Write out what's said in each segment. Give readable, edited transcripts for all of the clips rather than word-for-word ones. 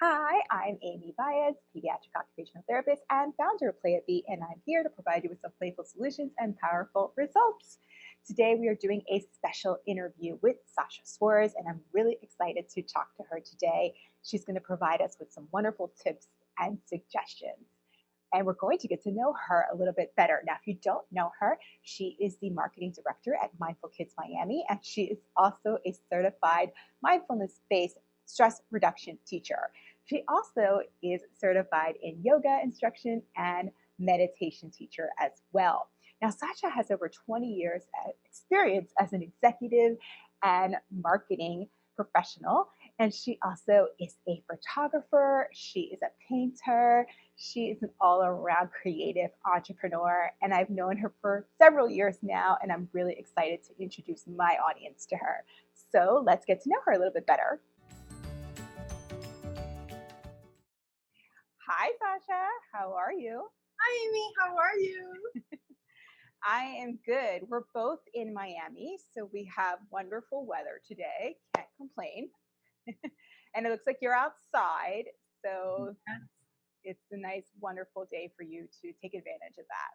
Hi, I'm Amy Baez, Pediatric Occupational Therapist and founder of Playapy, and I'm here to provide you with some playful solutions and powerful results. Today, we are doing a special interview with Sacha Suarez, and I'm really excited to talk to her today. She's going to provide us with some wonderful tips and suggestions. And we're going to get to know her a little bit better. Now, if you don't know her, she is the marketing director at Mindful Kids Miami, and she is also a certified mindfulness-based stress reduction teacher. She also is certified in yoga instruction and meditation teacher as well. Now, Sacha has over 20 years experience as an executive and marketing professional, and she also is a photographer. She is a painter. She is an all-around creative entrepreneur, and I've known her for several years now, and I'm really excited to introduce my audience to her. So let's get to know her a little bit better. Hi, Sasha. How are you? Hi, Amy. How are you? I am good. We're both in Miami, so we have wonderful weather today. Can't complain. And it looks like you're outside, so Yes. it's a nice, wonderful day for you to take advantage of that.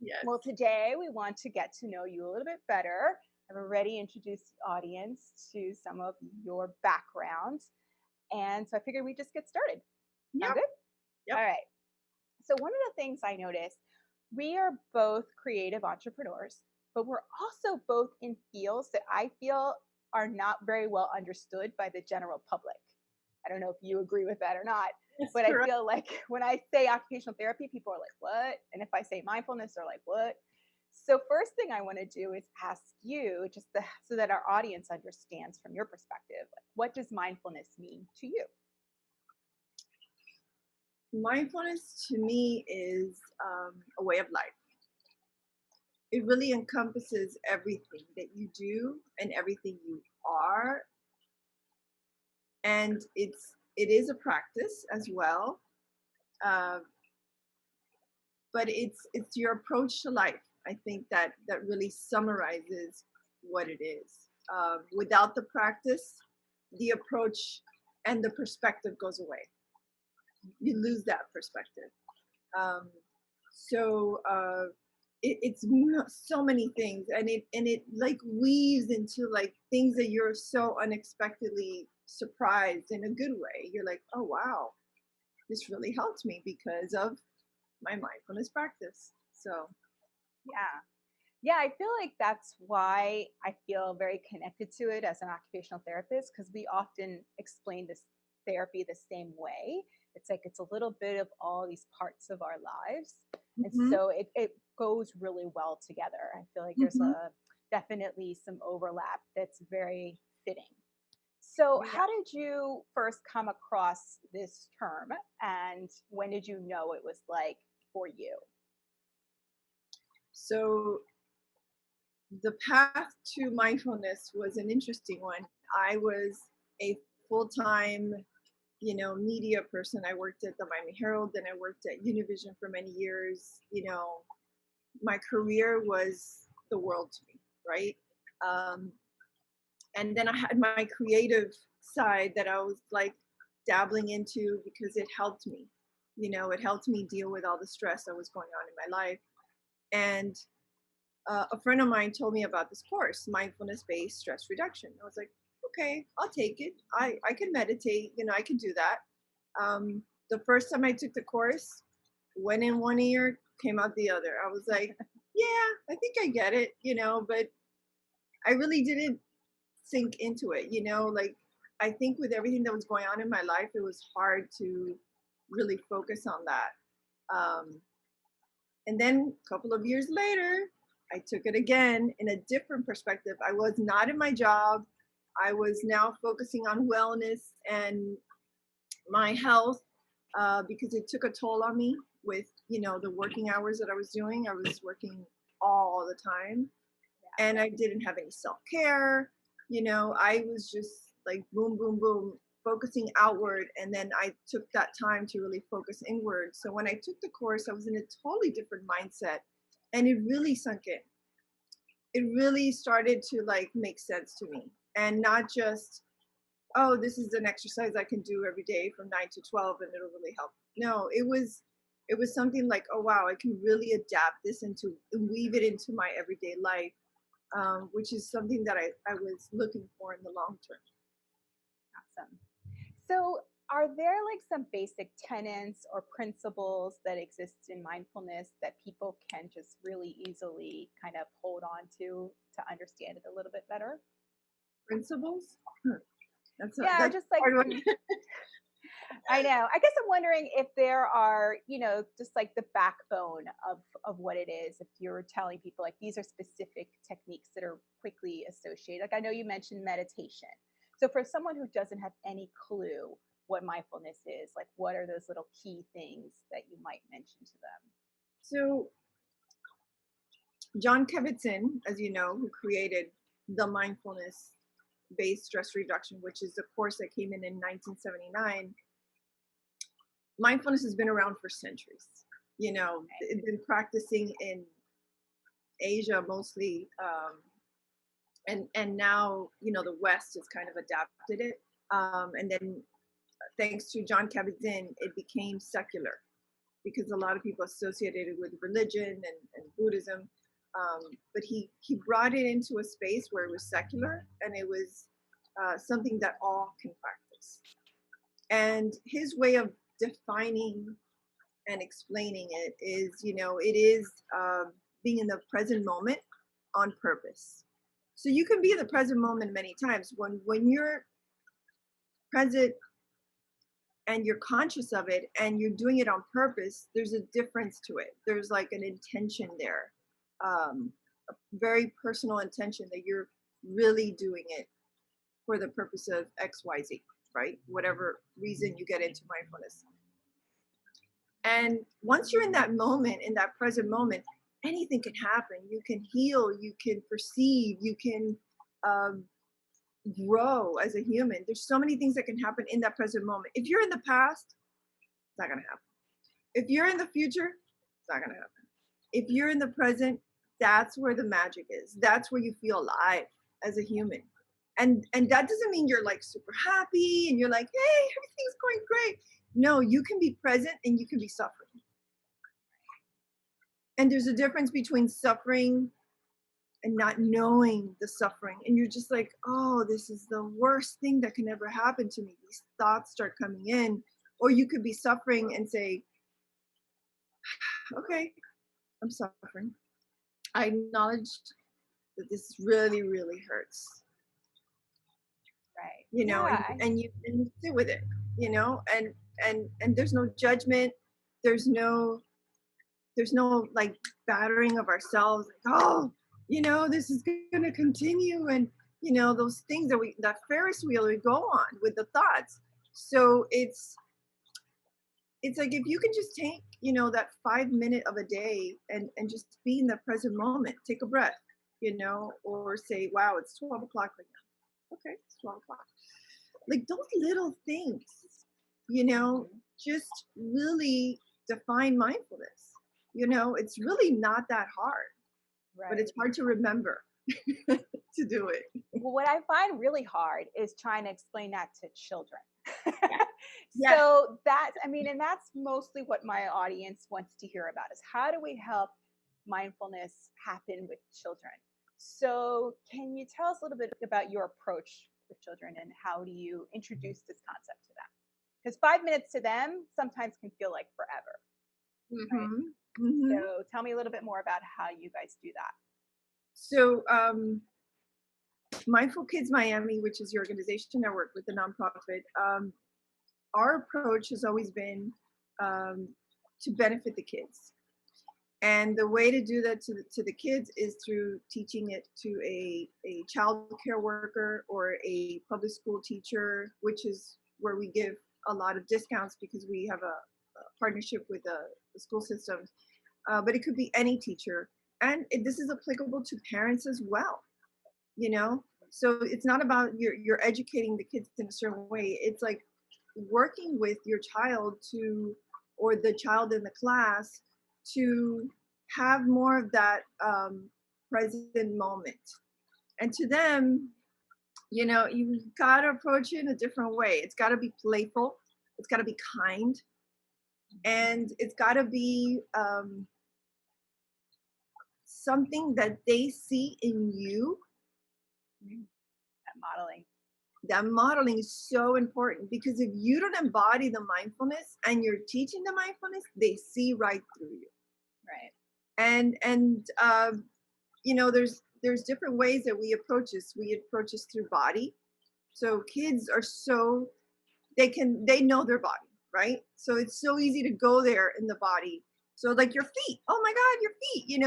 Yes. Well, today we want to get to know you a little bit better. I've already introduced the audience to some of your background, and so I figured we'd just get started. Sound Yep. good? Yep. All right. So one of the things I noticed, we are both creative entrepreneurs, but we're also both in fields that I feel are not very well understood by the general public. I don't know if you agree with that or not, That's but I correct. feel like when I say occupational therapy, people are like, what? And if I say mindfulness, they're like, what? So first thing I want to do is ask you, so that our audience understands from your perspective, like, what does mindfulness mean to you? Mindfulness to me is a way of life. It really encompasses everything that you do and everything you are, and it is a practice as well. Uh, but it's your approach to life. I think that really summarizes what it is. Without the practice, the approach and the perspective goes away. You lose that perspective. Um, so it's so many things, and it like weaves into like things that you're so unexpectedly surprised in a good way. You're like, oh wow, this really helped me because of my mindfulness practice. So Yeah. Yeah, I feel like that's why I feel very connected to it as an occupational therapist, because we often explain this therapy the same way. It's like it's a little bit of all these parts of our lives. And hmm so it goes really well together. I feel like there's hmm definitely some overlap that's very fitting. So, yeah. how did you first come across this term, and when did you know it was like for you? So the path to mindfulness was an interesting one. I was a full-time, media person. I worked at the Miami Herald, then I worked at Univision for many years. My career was the world to me, right? Um, and then I had my creative side that I was like dabbling into because it helped me. It helped me deal with all the stress that was going on in my life. And a friend of mine told me about this course, Mindfulness-Based Stress Reduction. I was like, okay, I'll take it. I can meditate, I can do that. The first time I took the course, went in one ear, came out the other. I was like, yeah, I think I get it, but I really didn't sink into it, like I think with everything that was going on in my life, it was hard to really focus on that. Um, and then a couple of years later, I took it again in a different perspective. I was not in my job. I was now focusing on wellness and my health because it took a toll on me with, the working hours that I was doing. I was working all the time and I didn't have any self-care. I was just like boom, boom, boom, focusing outward. And then I took that time to really focus inward. So when I took the course, I was in a totally different mindset and it really sunk in. It really started to like make sense to me and not just oh, this is an exercise I can do every day from 9 to 12 and it'll really help. No, it was something like, oh wow, I can really adapt this into weave it into my everyday life, which is something that I was looking for in the long term. Awesome. So, are there like some basic tenets or principles that exist in mindfulness that people can just really easily kind of hold on to understand it a little bit better? Principles? Yeah, That's just like hard one. some. I know. I guess I'm wondering if there are, just like the backbone of what it is. If you're telling people like these are specific techniques that are quickly associated. Like I know you mentioned meditation. So for someone who doesn't have any clue what mindfulness is, like what are those little key things that you might mention to them? So John Kabat-Zinn, as you know, who created the Mindfulness-Based stress reduction, which is the course that came in 1979. Mindfulness has been around for centuries. It's been practicing in Asia mostly, and now the West has kind of adapted it. And then thanks to John Kabat-Zinn, it became secular because a lot of people associated it with religion and Buddhism. But he brought it into a space where it was secular and it was something that all can practice. And his way of defining and explaining it is, it is being in the present moment on purpose. So you can be in the present moment many times. When you're present and you're conscious of it and you're doing it on purpose, there's a difference to it. There's like an intention there, a very personal intention that you're really doing it for the purpose of XYZ, right? Whatever reason you get into mindfulness. And once you're in that moment, in that present moment, anything can happen. You can heal, you can perceive, you can grow as a human. There's so many things that can happen in that present moment. If you're in the past, it's not going to happen. If you're in the future, it's not going to happen. If you're in the present, that's where the magic is. That's where you feel alive as a human. And that doesn't mean you're like super happy and you're like, hey, everything's going great. No, you can be present and you can be suffering. And there's a difference between suffering and not knowing the suffering. And you're just like, oh, this is the worst thing that can ever happen to me. These thoughts start coming in. Or you could be suffering and say, okay, I'm suffering. I acknowledge that this really, really hurts. Right. And you sit with it, and there's no judgment. There's no like battering of ourselves. Like, oh, this is going to continue. And, those things that Ferris wheel we go on with the thoughts. So it's like, if you can just take, that 5 minute of a day and just be in the present moment, take a breath, or say, wow, it's 12 o'clock right now. Okay, it's 12 o'clock. Like those little things, just really define mindfulness. It's really not that hard, right. But it's hard to remember to do it. Well, what I find really hard is trying to explain that to children. Yes. So and that's mostly what my audience wants to hear about is how do we help mindfulness happen with children? So can you tell us a little bit about your approach with children and how do you introduce this concept to them? Because 5 minutes to them sometimes can feel like forever. Mm-hmm. Right? Mm-hmm. So tell me a little bit more about how you guys do that. So Mindful Kids Miami, which is the organization I work with, the nonprofit, our approach has always been to benefit the kids. And the way to do that to the kids is through teaching it to a child care worker or a public school teacher, which is where we give a lot of discounts because we have a partnership with the school systems. But it could be any teacher. And this is applicable to parents as well, So it's not about you're educating the kids in a certain way. It's like working with your child or the child in the class to have more of that present moment. And to them, You gotta approach it in a different way. It's gotta be playful. It's gotta be kind, and it's gotta be something that they see in you. That modeling. That modeling is so important because if you don't embody the mindfulness and you're teaching the mindfulness, they see right through you. Right. And there's different ways that we approach this. We approach this through body. So kids are they know their body, right? So it's so easy to go there in the body. So like your feet, oh my God, your feet,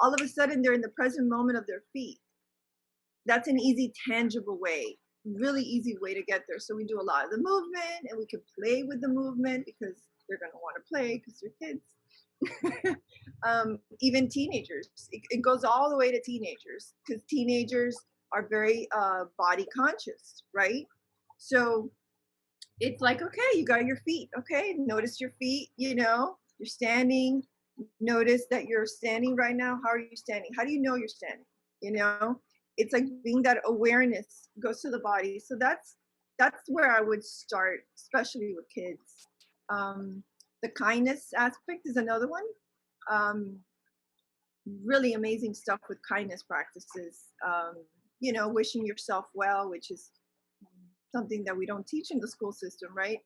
all of a sudden they're in the present moment of their feet. That's an easy, tangible way, really easy way to get there. So we do a lot of the movement and we can play with the movement because they're going to want to play because they're kids. Even teenagers, it goes all the way to teenagers because teenagers are very body conscious, right? So it's like, okay, you got your feet. Okay, notice your feet, you're standing. Notice that you're standing right now. How are you standing? How do you know you're standing? It's like being that awareness goes to the body. So that's where I would start, especially with kids. The kindness aspect is another one. Really amazing stuff with kindness practices. Wishing yourself well, which is something that we don't teach in the school system, right?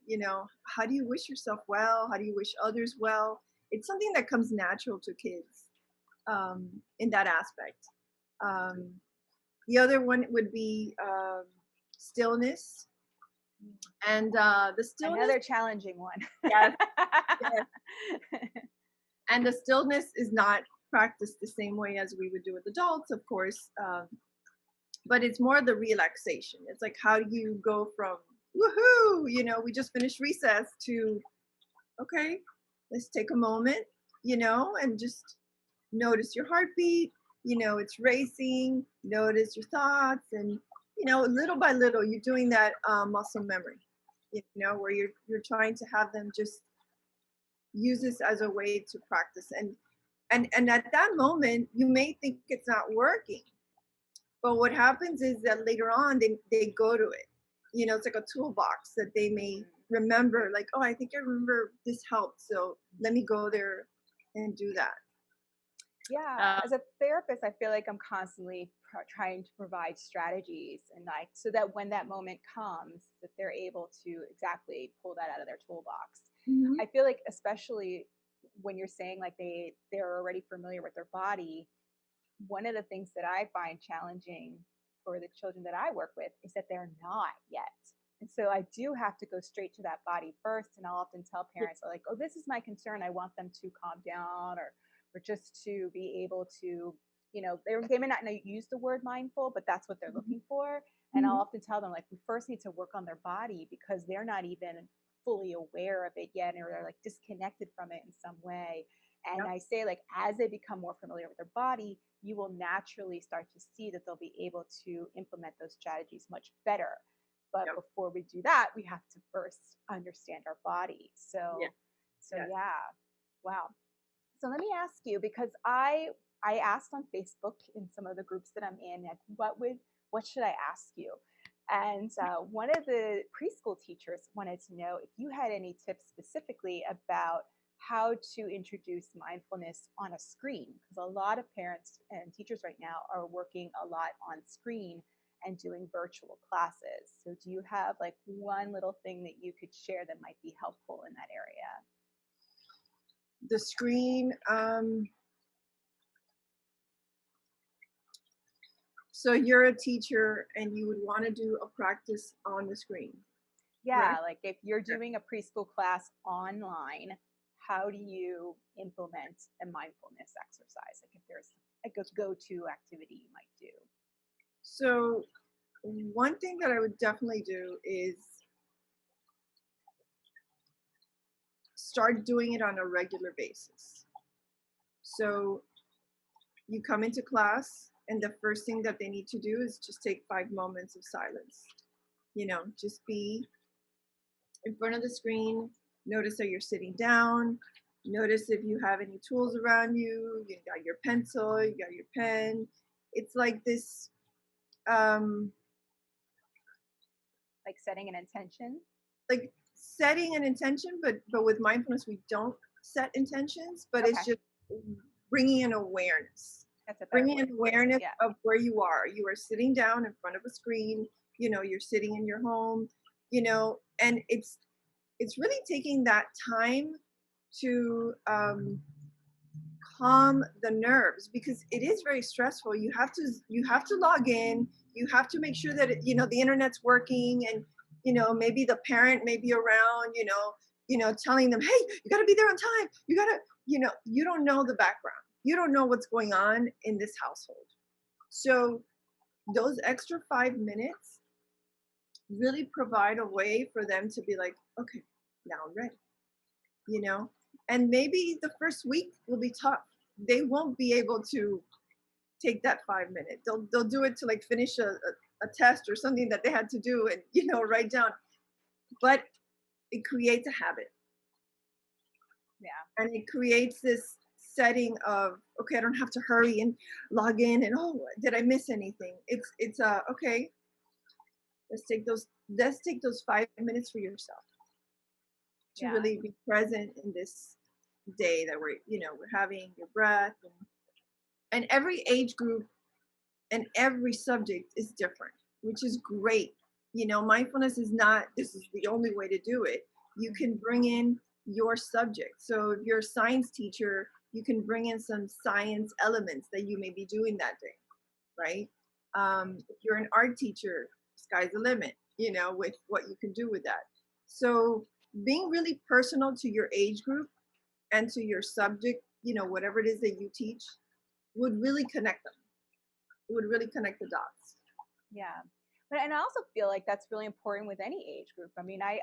How do you wish yourself well? How do you wish others well? It's something that comes natural to kids in that aspect. The other one would be stillness. And the stillness. Another challenging one. Yes. Yes. And the stillness is not practiced the same way as we would do with adults, of course. But it's more the relaxation. It's like, how do you go from woohoo, we just finished recess to, okay, let's take a moment, and just notice your heartbeat, it's racing, notice your thoughts, and, little by little, you're doing that muscle memory, where you're trying to have them just use this as a way to practice. And at that moment, you may think it's not working. But what happens is that later on, they go to it. It's like a toolbox that they may remember, like, oh, I think I remember this helped. So let me go there and do that. Yeah. As a therapist, I feel like I'm constantly trying to provide strategies and so that when that moment comes, that they're able to exactly pull that out of their toolbox. Mm-hmm. I feel like especially when you're saying like they're already familiar with their body, one of the things that I find challenging for the children that I work with is that they're not yet. And so I do have to go straight to that body first. And I'll often tell parents, like, oh, this is my concern. I want them to calm down or just to be able to, they may not use the word mindful, but that's what they're looking for. And I'll often tell them, like, we first need to work on their body because they're not even fully aware of it yet, or they're like disconnected from it in some way. And I say, like, as they become more familiar with their body, you will naturally start to see that they'll be able to implement those strategies much better. But before we do that, we have to first understand our body. So wow. So let me ask you, because I asked on Facebook in some of the groups that I'm in, like, what should I ask you? And one of the preschool teachers wanted to know if you had any tips specifically about how to introduce mindfulness on a screen, because a lot of parents and teachers right now are working a lot on screen and doing virtual classes. So do you have like one little thing that you could share that might be helpful in that area? The screen, so you're a teacher and you would want to do a practice on the screen. Yeah, right? Like if you're doing a preschool class online, how do you implement a mindfulness exercise? Like if there's like a go-to activity you might do. So one thing that I would definitely do is start doing it on a regular basis. So you come into class and the first thing that they need to do is just take 5 moments of silence. Just be in front of the screen. Notice that you're sitting down. Notice if you have any tools around you. You got your pencil, you got your pen. It's like this Like setting an intention? Like setting an intention, but with mindfulness, we don't set intentions, but it's Okay, just bringing in awareness. that's a better Bringing word. in awareness Yeah. of where you are. You are sitting down in front of a screen, you're sitting in your home, and it's really taking that time to calm the nerves, because it is very stressful. You have to log in. You have to make sure that the internet's working, and maybe the parent may be around, telling them, hey, you got to be there on time. You got to, you don't know the background. You don't know what's going on in this household. So those extra 5 minutes really provide a way for them to be like, okay, now I'm ready, you know and maybe the first week will be tough. They won't be able to take that 5 minutes. They'll do it to like finish a test or something that they had to do, and write down. But it creates a habit, Yeah. and it creates this setting of, okay, I don't have to hurry and log in, and oh, did I miss anything? It's okay, let's take those 5 minutes for yourself to Yeah. really be present in this day that we're having your breath. And every age group and every subject is different, which is great. Mindfulness is not, this is the only way to do it. You can bring in your subject. So if you're a science teacher, you can bring in some science elements that you may be doing that day, right? If you're an art teacher, sky's the limit, with what you can do with that. So being really personal to your age group and to your subject, whatever it is that you teach, would really connect them. It would really connect the dots. Yeah. But and I also feel like that's really important with any age group. I mean, I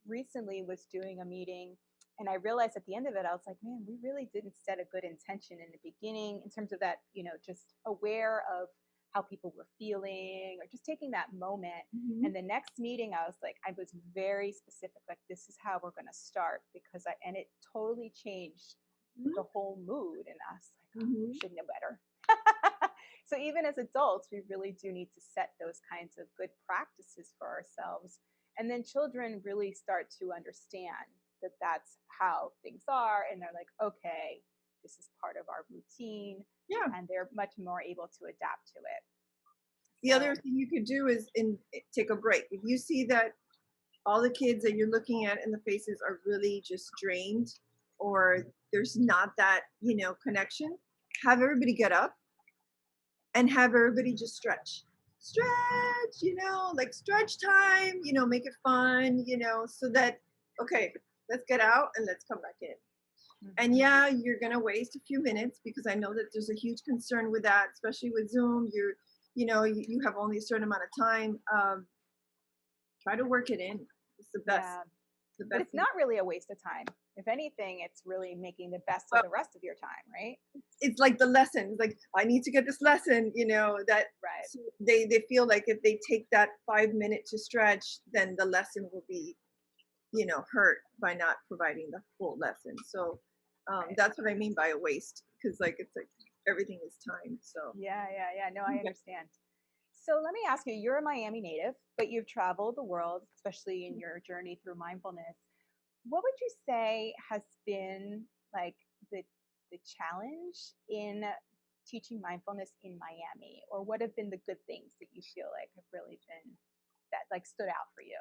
recently was doing a meeting and I realized at the end of it, I was like, man, we really didn't set a good intention in the beginning in terms of that, just aware of how people were feeling or just taking that moment. Mm-hmm. And the next meeting, I was like, I was very specific, like, this is how we're going to start and it totally changed the whole mood. And I was like, oh, Mm-hmm. we should know better. So even as adults, we really do need to set those kinds of good practices for ourselves. And then children really start to understand that that's how things are. And they're like, okay, this is part of our routine. Yeah. And they're much more able to adapt to it. The other thing you could do is take a break. If you see that all the kids that you're looking at in the faces are really just drained, or there's not that, connection, have everybody get up and have everybody just stretch. Stretch, like stretch time, make it fun, so that, okay, let's get out and let's come back in. And yeah, you're going to waste a few minutes, because I know that there's a huge concern with that, especially with Zoom. You have only a certain amount of time. Try to work it in. It's the best. Yeah. The best. But it's not really a waste of time. If anything, it's really making the best of the rest of your time, right? It's like the lesson. It's like, I need to get this lesson, that right. So they feel like if they take that 5 minute to stretch, then the lesson will be, hurt by not providing the full lesson. So Right. that's what I mean by a waste, because it's like everything is time. So Yeah. No, I understand. So let me ask you, you're a Miami native, but you've traveled the world, especially in your journey through mindfulness. What would you say has been like the challenge in teaching mindfulness in Miami? Or what have been the good things that you feel like have really been that like stood out for you?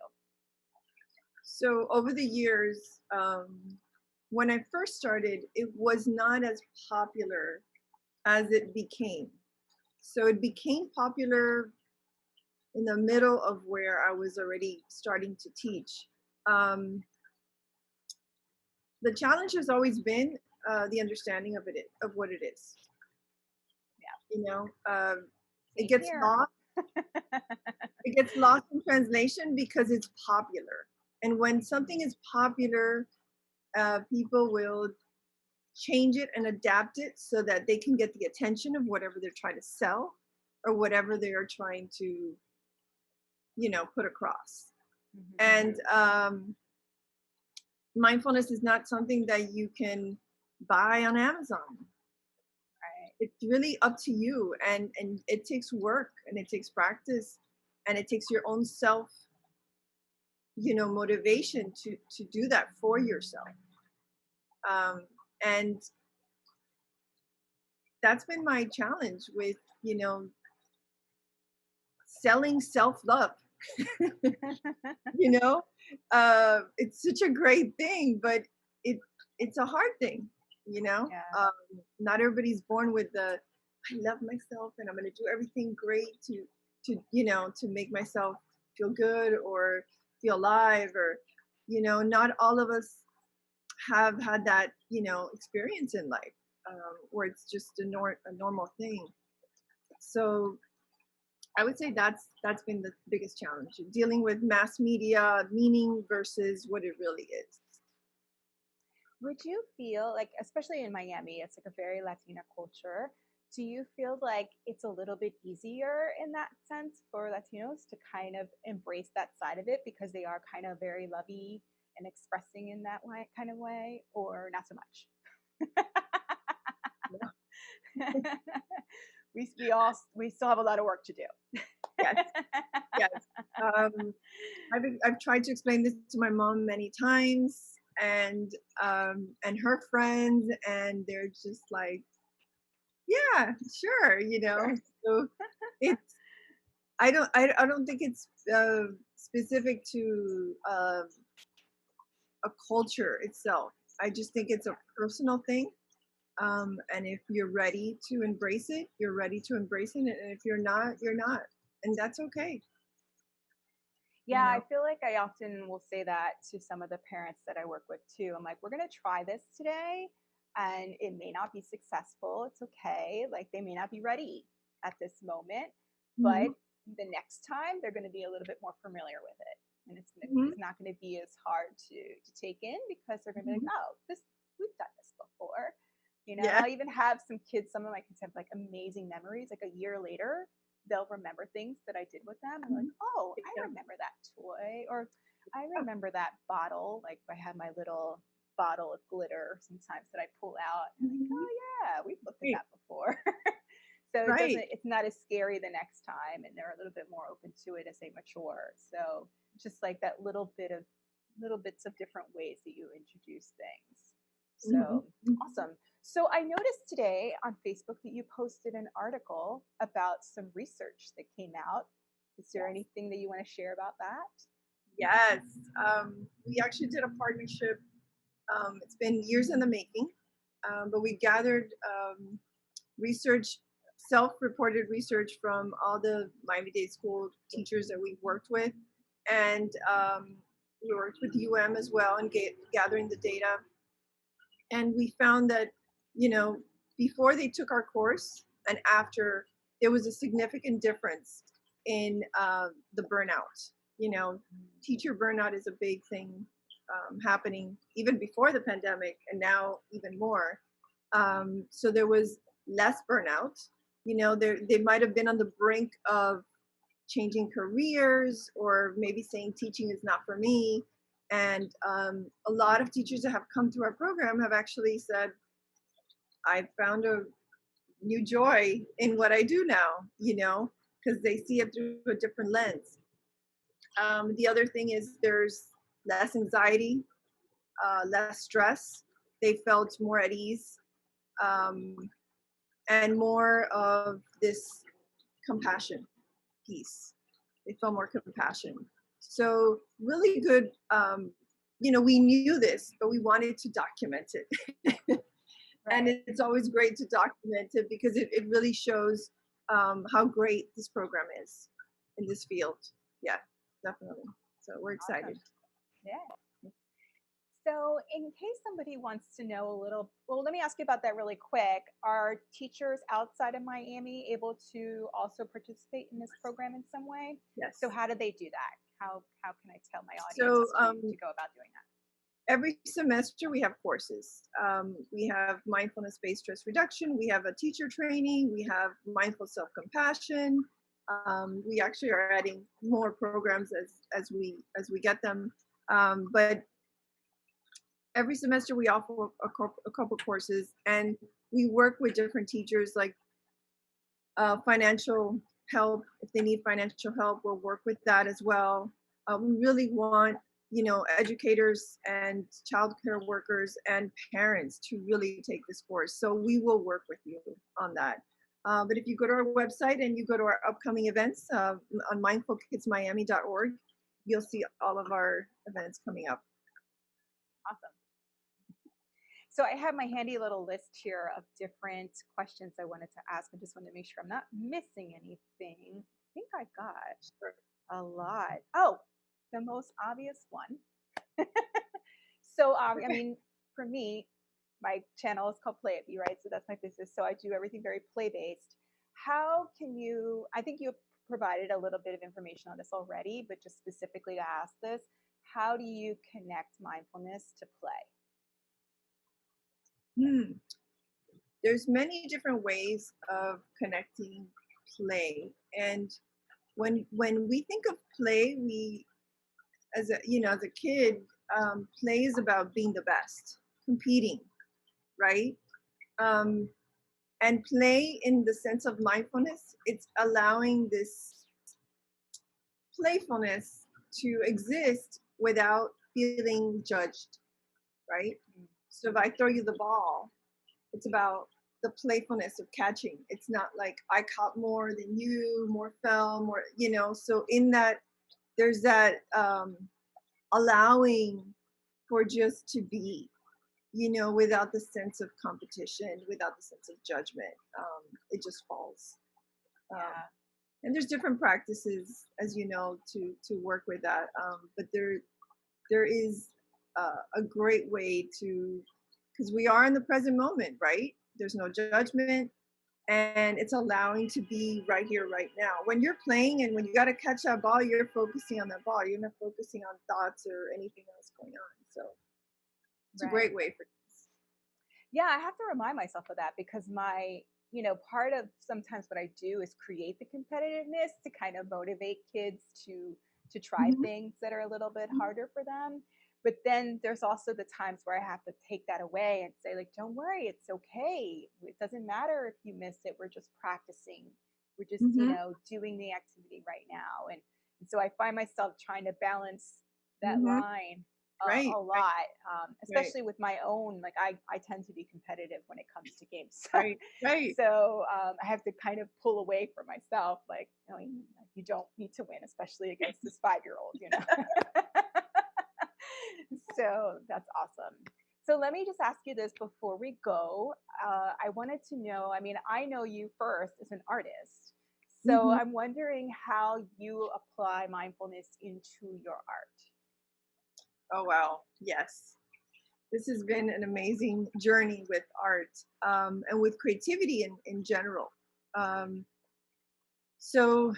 So over the years, when I first started, it was not as popular as it became. So it became popular in the middle of where I was already starting to teach. The challenge has always been the understanding of what it is. Yeah. It gets lost. It gets lost in translation because it's popular. And when something is popular, people will change it and adapt it so that they can get the attention of whatever they're trying to sell or whatever they are trying to, put across. And mindfulness is not something that you can buy on Amazon. Right. It's really up to you, and it takes work, and it takes practice, and it takes your own self motivation to do that for yourself. And that's been my challenge with, selling self-love. you know it's such a great thing, but it's a hard thing. Yeah. Not everybody's born with the I love myself and I'm going to do everything great to make myself feel good or feel alive, or not all of us have had that experience in life, where it's just a normal thing. So I would say that's been the biggest challenge, dealing with mass media meaning versus what it really is. Would you feel like, especially in Miami, it's like a very Latina culture. Do you feel like it's a little bit easier in that sense for Latinos to kind of embrace that side of it because they are kind of very lovey and expressing in that way, kind of way, or not so much? we still have a lot of work to do. Yes, yes. I've tried to explain this to my mom many times, and her friends, and they're just like, yeah, sure, So it's I don't think it's specific to a culture itself. I just think it's a personal thing. And if you're ready to embrace it, you're ready to embrace it. And if you're not, you're not. And that's okay. Yeah, I feel like I often will say that to some of the parents that I work with too. I'm like, we're going to try this today and it may not be successful. It's okay. Like they may not be ready at this moment, Hmm. but the next time they're going to be a little bit more familiar with it. And Hmm. it's not going to be as hard to take in because they're going to be like, Hmm. oh, we've done this before. Yeah. I even have some of my kids have like amazing memories. Like a year later, they'll remember things that I did with them. I'm like, Mhm. oh, I Yeah. remember that toy, or I remember that bottle. Like I have my little bottle of glitter sometimes that I pull out. And I'm like, Mhm. oh yeah, we've looked at Right. that before. So Right. it's not as scary the next time, and they're a little bit more open to it as they mature. So just like that little bits of different ways that you introduce things. Mhm. So awesome. So I noticed today on Facebook that you posted an article about some research that came out. Is there Yes. anything that you want to share about that? Yes. We actually did a partnership. It's been years in the making, but we gathered research, self-reported research from all the Miami-Dade school teachers that we worked with, and we worked with UM as well and gathering the data. And we found that, you know, before they took our course and after, there was a significant difference in the burnout. Teacher burnout is a big thing happening even before the pandemic, and now even more. So there was less burnout. They might have been on the brink of changing careers, or maybe saying teaching is not for me. And a lot of teachers that have come through our program have actually said, I found a new joy in what I do now, because they see it through a different lens. The other thing is there's less anxiety, less stress. They felt more at ease, um, and more of this compassion piece. They felt more compassion. So really good. We knew this, but we wanted to document it. And Right. it's always great to document it because it really shows how great this program is in this field. Yeah, definitely. So we're excited. Awesome. Yeah. So, in case somebody wants to know a little, well, let me ask you about that really quick. Are teachers outside of Miami able to also participate in this program in some way? Yes. So, how do they do that? How can I tell my audience So to go about doing that? every semester we have courses. We have mindfulness-based stress reduction. We have a teacher training. We have mindful self-compassion. We actually are adding more programs as we get them. But every semester we offer a couple courses, and we work with different teachers, like financial help. If they need financial help, we'll work with that as well. We really want, educators and childcare workers and parents to really take this course. So we will work with you on that. But if you go to our website and you go to our upcoming events on mindfulkidsmiami.org, you'll see all of our events coming up. Awesome. So I have my handy little list here of different questions I wanted to ask. I just wanted to make sure I'm not missing anything. I think I got a lot. Oh, the most obvious one. So, I mean, for me, my channel is called Playapy, right? So that's my business. So I do everything very play-based. How can you, I think you provided a little bit of information on this already, but just specifically to ask this, how do you connect mindfulness to play? There's many different ways of connecting play, and when we think of play, we as a kid, play is about being the best, competing, right? Um, and play in the sense of mindfulness, it's allowing this playfulness to exist without feeling judged, right? So if I throw you the ball, it's about the playfulness of catching. It's not like I caught more than you, more fell, more, so in that, there's that allowing for just to be, without the sense of competition, without the sense of judgment. It just falls. And there's different practices, as you know, to work with that. But there is a great way to, because we are in the present moment, right? There's no judgment, and it's allowing to be right here, right now. When you're playing and when you got to catch that ball, you're focusing on that ball. You're not focusing on thoughts or anything else going on. So it's a great way for this. Yeah, I have to remind myself of that because part of sometimes what I do is create the competitiveness to kind of motivate kids to try things that are a little bit harder for them. But then there's also the times where I have to take that away and say, like, don't worry, it's okay. It doesn't matter if you missed it. We're just practicing. We're just, doing the activity right now. And so I find myself trying to balance that line a lot, especially with my own, like I tend to be competitive when it comes to games. Right. So I have to kind of pull away from myself, like, you don't need to win, especially against this 5-year-old, So that's awesome. So let me just ask you this before we go. I wanted to know, I mean, I know you first as an artist. So I'm wondering how you apply mindfulness into your art. Oh, wow. Yes. This has been an amazing journey with art and with creativity in general. So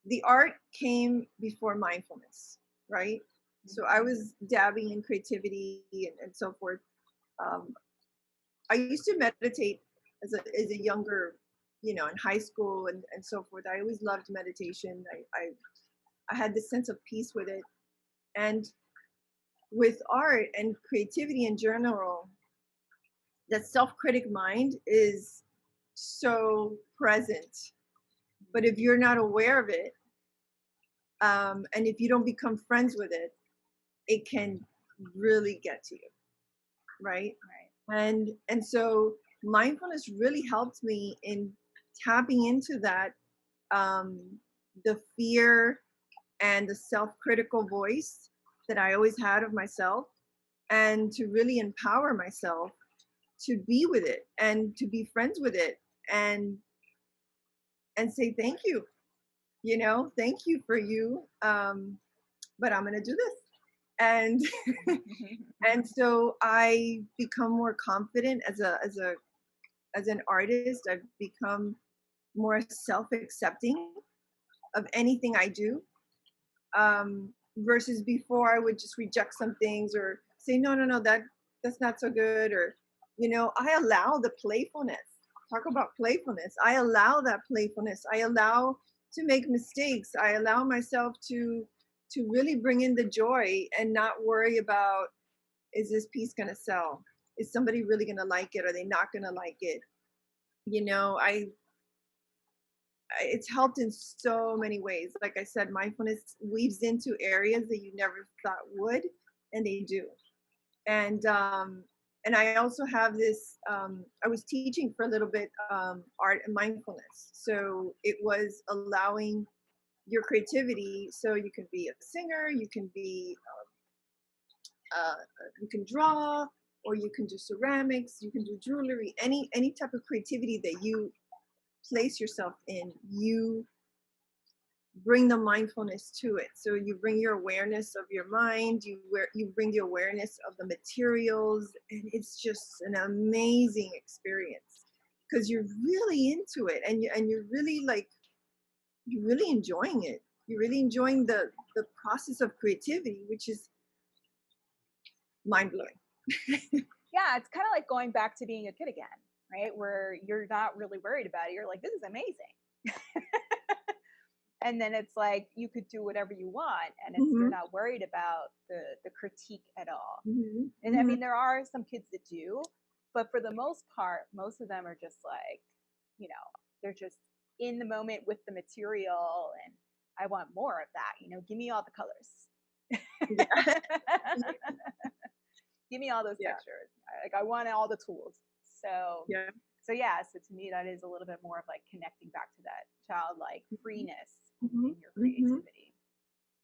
the art came before mindfulness, right? So I was dabbing in creativity and so forth. I used to meditate as a younger, in high school and so forth. I always loved meditation. I had this sense of peace with it. And with art and creativity in general, that self-critic mind is so present. But if you're not aware of it, and if you don't become friends with it, it can really get to you, right? And so mindfulness really helped me in tapping into that, the fear and the self-critical voice that I always had of myself, and to really empower myself to be with it and to be friends with it and say thank you, thank you for you, but I'm gonna do this. And and so I become more confident as an artist. I've become more self-accepting of anything I do, versus before I would just reject some things or say no, that's not so good, or I allow the playfulness. Talk about playfulness. I allow that playfulness. I allow to make mistakes. I allow myself to really bring in the joy and not worry about, is this piece going to sell? Is somebody really going to like it? Are they not going to like it? it's helped in so many ways. Like I said, mindfulness weaves into areas that you never thought would, and they do. And I also have this. I was teaching for a little bit art and mindfulness, so it was allowing your creativity. So you can be a singer, you can be, you can draw, or you can do ceramics, you can do jewelry, any type of creativity that you place yourself in, you bring the mindfulness to it. So you bring your awareness of your mind, you bring the awareness of the materials, and it's just an amazing experience because you're really into it, and you're really like, you're really enjoying it. You're really enjoying the process of creativity, which is mind blowing. Yeah, it's kind of like going back to being a kid again, right? Where you're not really worried about it. You're like, this is amazing. And then it's like you could do whatever you want, and it's you're Mm-hmm. not worried about the critique at all. Mm-hmm. And I Mm-hmm. mean, there are some kids that do, but for the most part, most of them are just like, they're just in the moment with the material, and I want more of that. Give me all the colors. Yeah. Give me all those Yeah. textures. Like I want all the tools. So Yeah. so yeah, so to me that is a little bit more of like connecting back to that childlike freeness Mm-hmm. in your Mm-hmm. creativity.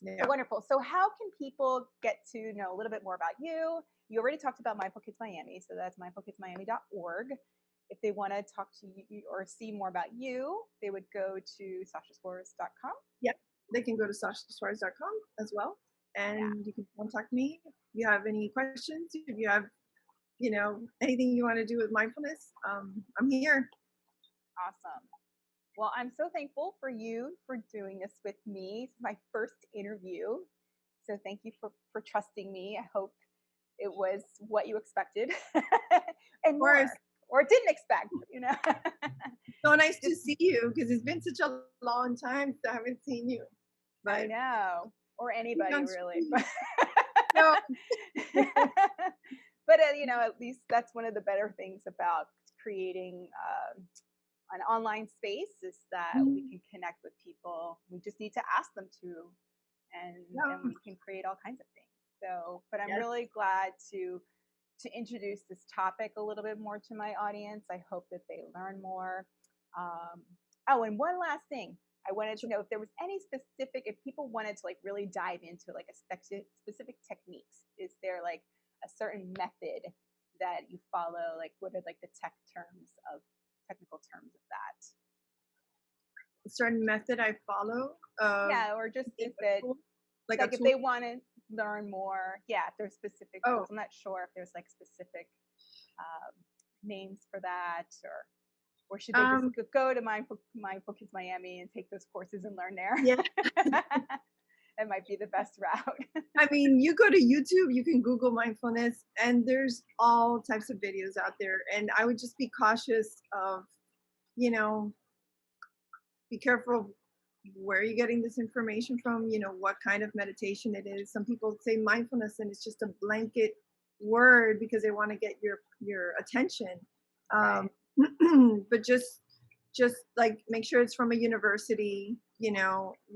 So Yeah. wonderful. So how can people get to know a little bit more about you? You already talked about Mindful Kids Miami, so that's mindfulkidsmiami.org. If they want to talk to you or see more about you, they would go to sachasuarez.com. Yeah. They can go to sachasuarez.com as well, Yeah, and you can contact me if you have any questions. If you have, anything you want to do with mindfulness, I'm here. awesome. Well, I'm so thankful for you for doing this with me. It's my first interview. So thank you for trusting me. I hope it was what you expected and Of course. more, or didn't expect, So nice to Just, see you because it's been such a long time since I haven't seen you. I But know, or anybody young really. street. No. But at least that's one of the better things about creating an online space is that we Mhm. can connect with people. We just need to ask them to, and Yeah. we can create all kinds of things. So, but I'm Yes. really glad to introduce this topic a little bit more to my audience. I hope that they learn more. Um, oh, and one last thing. I wanted to know if there was any specific, if people wanted to like really dive into like a specific techniques, is there like a certain method that you follow? Like what are like the technical terms of that? A certain method I follow. Yeah, or just Like is a that tool. Like a like if tool. they want to learn more, yeah, if there's specific Oh, tools. I'm not sure if there's like specific um, names for that, or should they just um, go to Mindful Kids Miami and take those courses and learn there? yeah. That might be the best route. I mean, you go to YouTube, you can Google mindfulness, and there's all types of videos out there. And I would just be cautious of, you know, be careful of where you're getting this information from, what kind of meditation it is. Some people say mindfulness and it's just a blanket word because they want to get your attention. Um, Right. but just like make sure it's from a university. You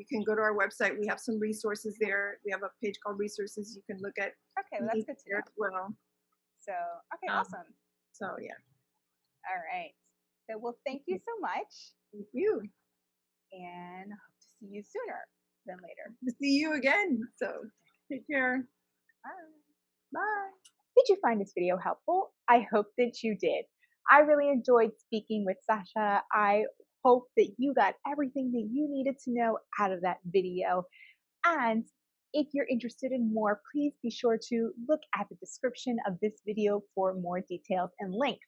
can go to our website. We have some resources there. We have a page called resources. You can look at Okay, well that's links good to there know. as well. So okay, Um, awesome. so yeah, All right. So well, thank you so much, thank you. and hope to see you sooner than later. To see you again. So take care. Bye. Bye. Did you find this video helpful? I hope that you did. I really enjoyed speaking with Sacha. I hope that you got everything that you needed to know out of that video. And if you're interested in more, please be sure to look at the description of this video for more details and links.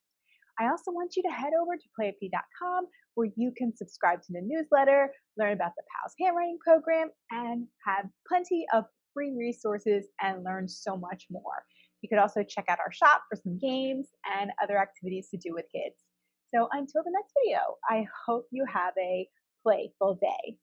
I also want you to head over to playapy.com where you can subscribe to the newsletter, learn about the PALS handwriting program, and have plenty of free resources and learn so much more. You could also check out our shop for some games and other activities to do with kids. So until the next video, I hope you have a playful day.